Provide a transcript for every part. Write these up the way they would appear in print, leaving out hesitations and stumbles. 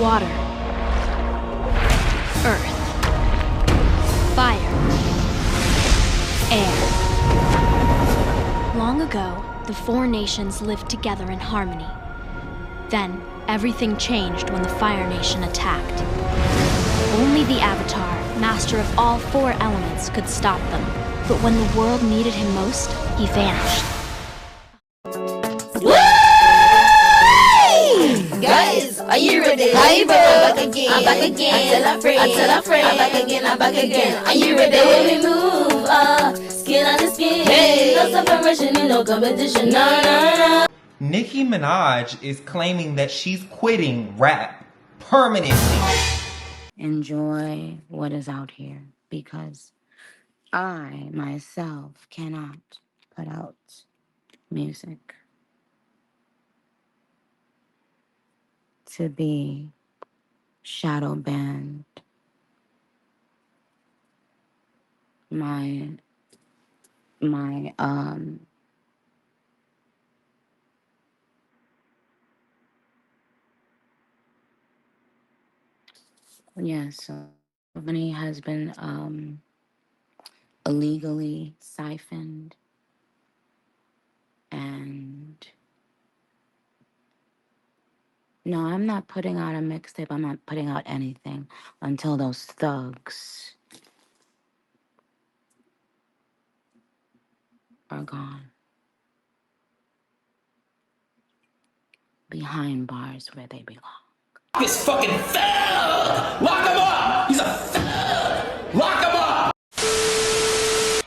water, earth, fire, air. Long ago, the four nations lived together in harmony. Then, everything changed when the Fire Nation attacked. Only the Avatar, master of all four elements, could stop them. But when the world needed him most, he vanished. Guys, are you ready? I'm back again. I'm back again. I tell a friend. I'm back again. I'm back again. Are you ready? When we move, skin on the skin. Hey, no separation, no competition. No. Nicki Minaj is claiming that she's quitting rap permanently. Enjoy what is out here, because I myself cannot put out music to be shadow banned. So money has been illegally siphoned, and no, I'm not putting out a mixtape. I'm not putting out anything until those thugs are gone. Behind bars where they belong. This fucking thug! Lock him up! He's a thug! Lock him up!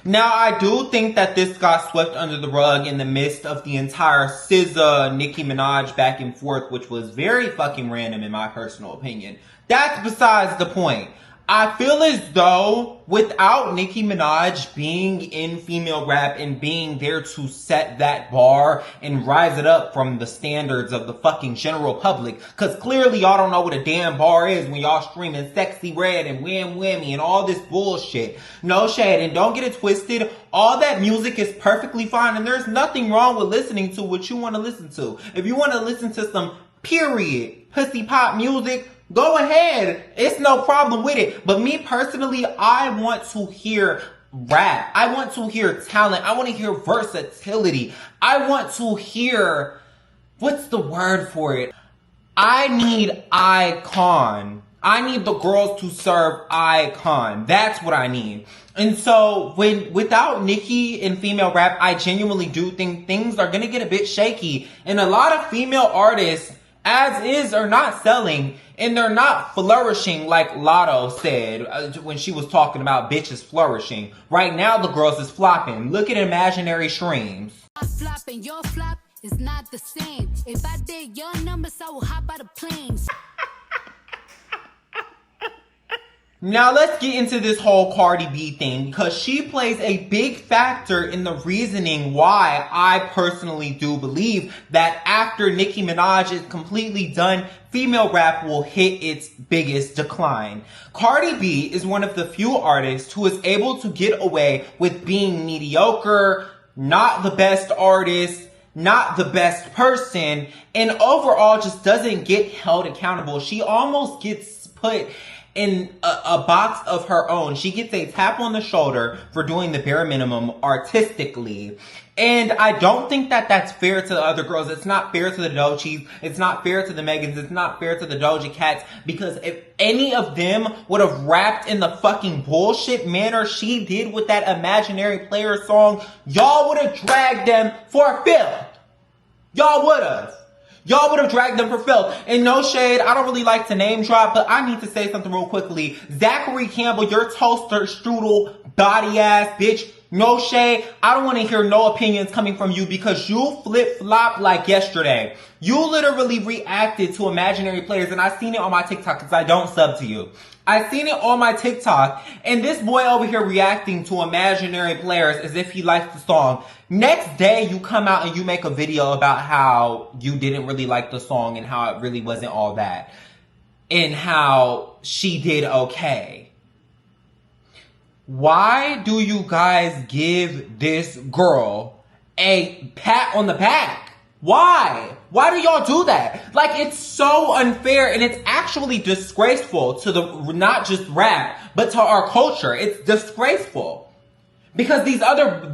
Now, I do think that this got swept under the rug in the midst of the entire SZA, Nicki Minaj back and forth, which was very fucking random in my personal opinion. That's besides the point. I feel as though without Nicki Minaj being in female rap and being there to set that bar and rise it up from the standards of the fucking general public, cause clearly y'all don't know what a damn bar is when y'all streaming Sexy Red and Wham Whammy and all this bullshit. No shade, and don't get it twisted, all that music is perfectly fine and there's nothing wrong with listening to what you want to listen to. If you want to listen to some period pussy pop music, go ahead. It's no problem with it. But me personally, I want to hear rap. I want to hear talent. I want to hear versatility. I want to hear, what's the word for it? I need icon. I need the girls to serve icon. That's what I need. And so without Nicki in female rap, I genuinely do think things are going to get a bit shaky. And a lot of female artists, as is, are not selling, and they're not flourishing like Lotto said when she was talking about bitches flourishing. Right now, the girls is flopping. Look at Imaginary Streams. I flop and your flop is not the same. If I did your numbers, I will hop out of planes. Now let's get into this whole Cardi B thing, because she plays a big factor in the reasoning why I personally do believe that after Nicki Minaj is completely done, female rap will hit its biggest decline. Cardi B is one of the few artists who is able to get away with being mediocre, not the best artist, not the best person, and overall just doesn't get held accountable. She almost gets put in a box of her own. She gets a tap on the shoulder for doing the bare minimum artistically. And I don't think that that's fair to the other girls. It's not fair to the Doechis. It's not fair to the Megans. It's not fair to the Doja Cats. Because if any of them would have rapped in the fucking bullshit manner she did with that Imaginary Player song, y'all would have dragged them for filth. Y'all would have. Y'all would have dragged them for filth. And no shade, I don't really like to name drop, but I need to say something real quickly. Zachary Campbell, your toaster strudel body ass bitch. No shade. I don't want to hear no opinions coming from you because you flip-flop like yesterday. You literally reacted to Imaginary Players, and I seen it on my TikTok because I don't sub to you. I seen it on my TikTok, and this boy over here reacting to Imaginary Players as if he likes the song. Next day, you come out and you make a video about how you didn't really like the song and how it really wasn't all that. And how she did okay. Why do you guys give this girl a pat on the back? Why? Why do y'all do that? Like, it's so unfair, and it's actually disgraceful to not just rap, but to our culture. It's disgraceful. Because these other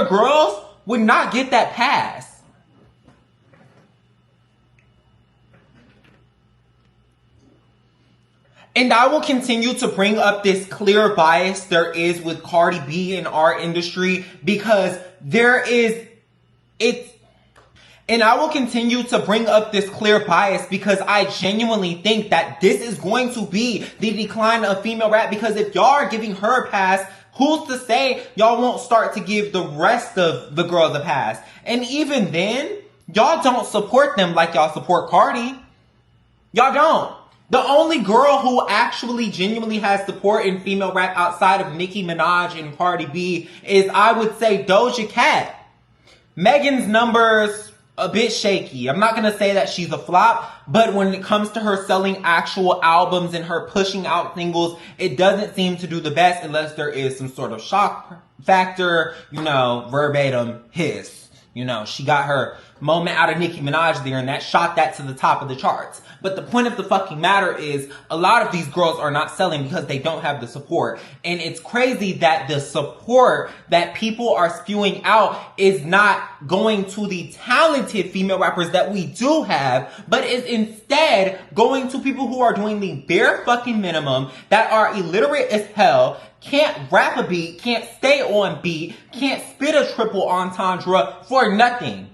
girls would not get that pass. And I will continue to bring up this clear bias there is with Cardi B in our industry, because and I will continue to bring up this clear bias because I genuinely think that this is going to be the decline of female rap, because if y'all are giving her a pass, who's to say y'all won't start to give the rest of the girls a pass? And even then, y'all don't support them like y'all support Cardi. Y'all don't. The only girl who actually genuinely has support in female rap outside of Nicki Minaj and Cardi B is, I would say, Doja Cat. Megan's numbers, a bit shaky. I'm not going to say that she's a flop, but when it comes to her selling actual albums and her pushing out singles, it doesn't seem to do the best unless there is some sort of shock factor, verbatim hiss. She got her moment out of Nicki Minaj there, and that shot that to the top of the charts. But the point of the fucking matter is, a lot of these girls are not selling because they don't have the support. And it's crazy that the support that people are spewing out is not going to the talented female rappers that we do have, but is instead going to people who are doing the bare fucking minimum, that are illiterate as hell, can't rap a beat, can't stay on beat, can't spit a triple entendre for nothing.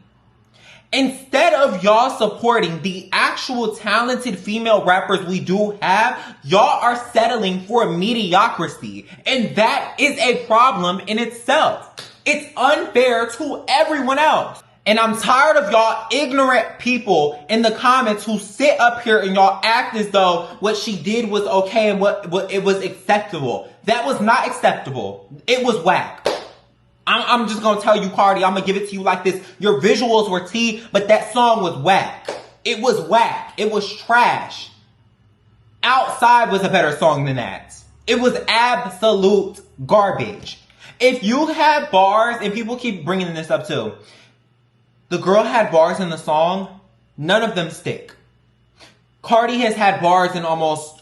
Instead of y'all supporting the actual talented female rappers we do have, y'all are settling for mediocrity. And that is a problem in itself. It's unfair to everyone else. And I'm tired of y'all ignorant people in the comments who sit up here and y'all act as though what she did was okay and what it was acceptable. That was not acceptable. It was whack. I'm just gonna tell you, Cardi, I'm gonna give it to you like this. Your visuals were tea, but that song was whack. It was whack. It was trash. Outside was a better song than that. It was absolute garbage. If you had bars, and people keep bringing this up too, the girl had bars in the song, none of them stick. Cardi has had bars in almost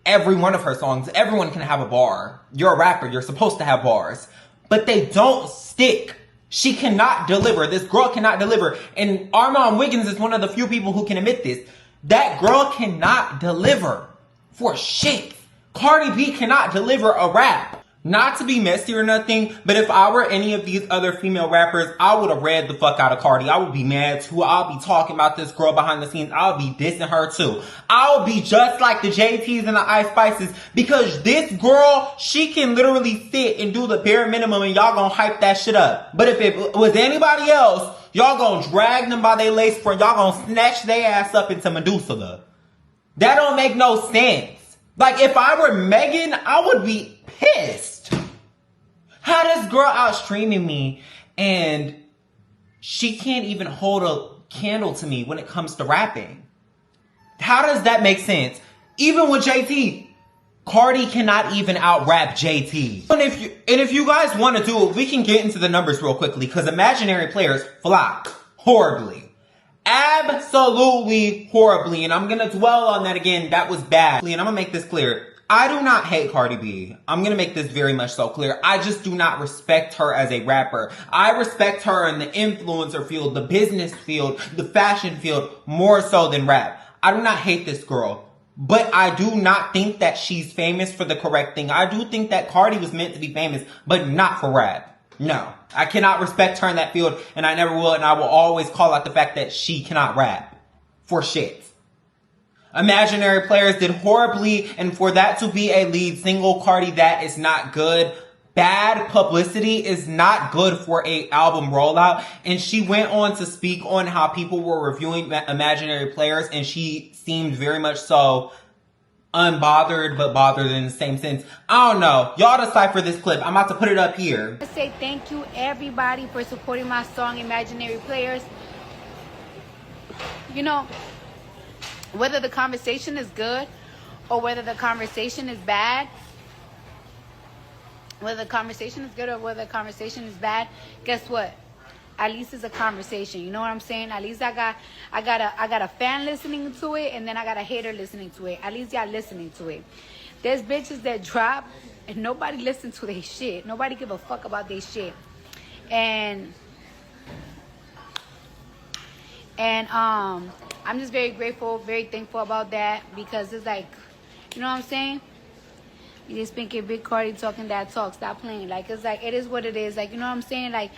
every one of her songs. Everyone can have a bar. You're a rapper, you're supposed to have bars. But they don't stick. She cannot deliver. This girl cannot deliver. And Armand Wiggins is one of the few people who can admit this. That girl cannot deliver for shit. Cardi B cannot deliver a rap. Not to be messy or nothing, but if I were any of these other female rappers, I would have read the fuck out of Cardi. I would be mad too. I'll be talking about this girl behind the scenes. I'll be dissing her too. I'll be just like the JTs and the Ice Spices, because this girl, she can literally sit and do the bare minimum and y'all gonna hype that shit up. But if it was anybody else, y'all gonna drag them by their lace front. Y'all gonna snatch their ass up into Medusa. That don't make no sense. Like, if I were Megan, I would be pissed. How this girl out streaming me and she can't even hold a candle to me when it comes to rapping? How does that make sense? Even with JT, Cardi cannot even out rap JT. And if you guys want to do it, we can get into the numbers real quickly, because Imaginary Players flopped horribly. Absolutely horribly. And I'm going to dwell on that again. That was bad. And I'm going to make this clear. I do not hate Cardi B. I'm going to make this very much so clear. I just do not respect her as a rapper. I respect her in the influencer field, the business field, the fashion field, more so than rap. I do not hate this girl. But I do not think that she's famous for the correct thing. I do think that Cardi was meant to be famous, but not for rap. No. I cannot respect her in that field, and I never will, and I will always call out the fact that she cannot rap. For shit. Imaginary Players did horribly, and for that to be a lead single, Cardi, that is not good. Bad publicity is not good for a album rollout. And she went on to speak on how people were reviewing Imaginary Players, and she seemed very much so unbothered, but bothered in the same sense. I don't know. Y'all decipher this clip. I'm about to put it up here. I say thank you everybody for supporting my song Imaginary Players. Whether the conversation is good or whether the conversation is bad, whether the conversation is good or whether the conversation is bad, guess what? at least it's a conversation. You know what I'm saying? At least I got a fan listening to it, and then I got a hater listening to it. At least y'all listening to it. There's bitches that drop and nobody listen to their shit. Nobody give a fuck about their shit. And I'm just very grateful, very thankful about that, because it's like, you know what I'm saying? You just thinking Big Cardi talking that talk. Stop playing. Like, it's like, it is what it is. Like, you know what I'm saying? Like,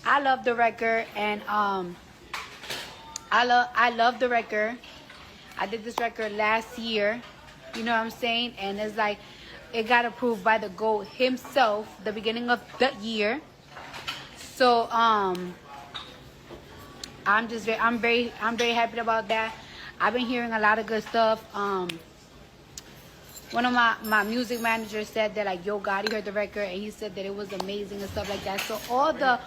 I love the record, and I love the record. I did this record last year. You know what I'm saying? And it's like, it got approved by the GOAT himself the beginning of the year. So I'm very happy about that. I've been hearing a lot of good stuff. One of my music managers said that, like, yo, Gotti heard the record and he said that it was amazing and stuff like that. So all the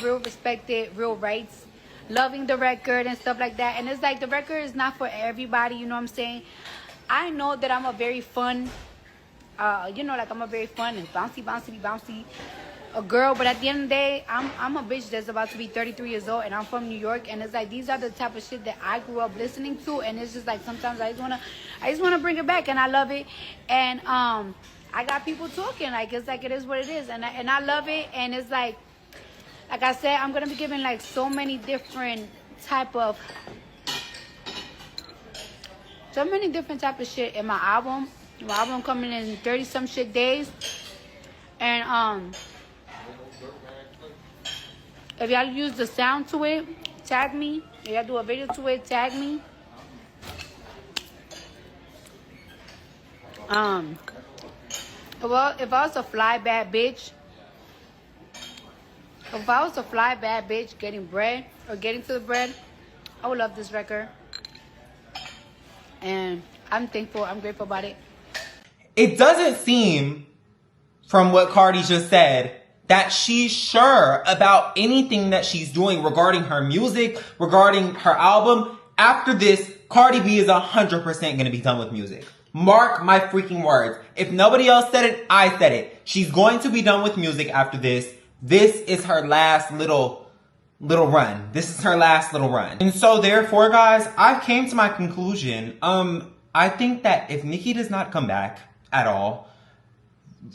real respected, real rights, loving the record and stuff like that. And it's like, the record is not for everybody, you know what I'm saying? I know that I'm a very fun, you know, like, I'm a very fun and bouncy a girl, but at the end of the day, I'm a bitch that's about to be 33 years old, and I'm from New York, and it's like, these are the type of shit that I grew up listening to, and it's just like, sometimes I just wanna bring it back, and I love it. And I got people talking, like, it's like, it is what it is, and I love it. And it's like I said, I'm gonna be giving like so many different type of shit in my album. My album coming in 30 some shit days, and if y'all use the sound to it, tag me. If y'all do a video to it, tag me. Well, if I was a fly bad bitch, getting bread or getting to the bread, I would love this record. And I'm thankful, I'm grateful about it. It doesn't seem, from what Cardi just said, that she's sure about anything that she's doing regarding her music, regarding her album. After this, Cardi B is 100% going to be done with music. Mark my freaking words. If nobody else said it, I said it. She's going to be done with music after this. This is her last little run. This is her last little run. And so therefore, guys, I came to my conclusion. I think that if Nicki does not come back at all,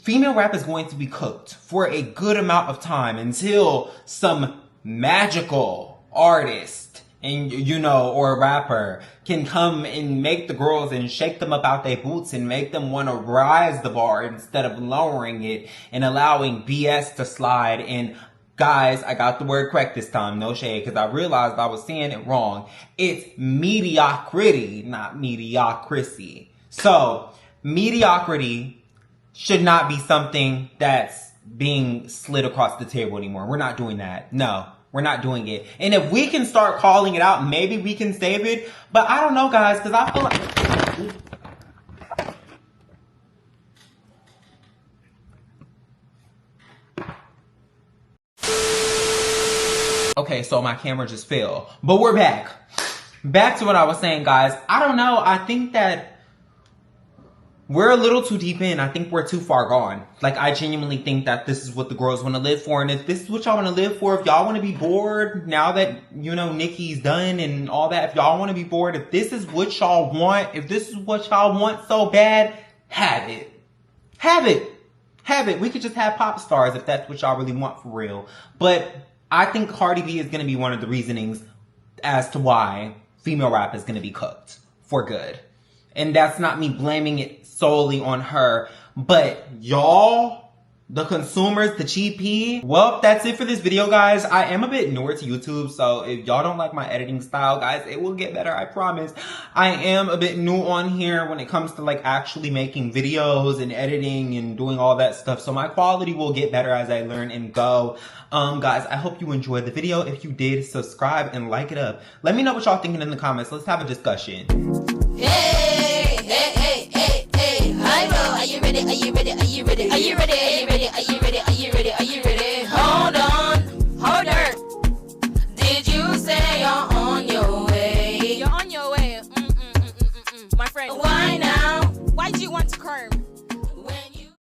female rap is going to be cooked for a good amount of time until some magical artist and, you know, or rapper can come and make the girls and shake them up out their boots and make them want to rise the bar instead of lowering it and allowing BS to slide. And guys, I got the word correct this time, no shade, because I realized I was saying it wrong. It's mediocrity, not mediocrity. So mediocrity should not be something that's being slid across the table anymore. We're not doing that. No, we're not doing it. And if we can start calling it out, maybe we can save it. But I don't know, guys, because I feel like... Okay, so my camera just fell. But we're back. Back to what I was saying, guys. I don't know. I think that we're a little too deep in. I think we're too far gone. Like, I genuinely think that this is what the girls want to live for. And if this is what y'all want to live for, if y'all want to be bored now that, you know, Nicki's done and all that, if y'all want to be bored, if this is what y'all want, if this is what y'all want so bad, have it. Have it. Have it. We could just have pop stars if that's what y'all really want for real. But I think Cardi B is going to be one of the reasonings as to why female rap is going to be cooked for good. And that's not me blaming it solely on her, but y'all, the consumers, the GP. Well, that's it for this video, guys. I am a bit newer to YouTube, so if y'all don't like my editing style, guys, it will get better, I promise. I am a bit new on here when it comes to like actually making videos and editing and doing all that stuff, so my quality will get better as I learn and go. Guys, I hope you enjoyed the video. If you did, subscribe and like it up. Let me know what y'all thinking in the comments. Let's have a discussion. Are you ready? Are you ready? Are you ready? Are you ready? Are you ready? Are you ready? Are you ready?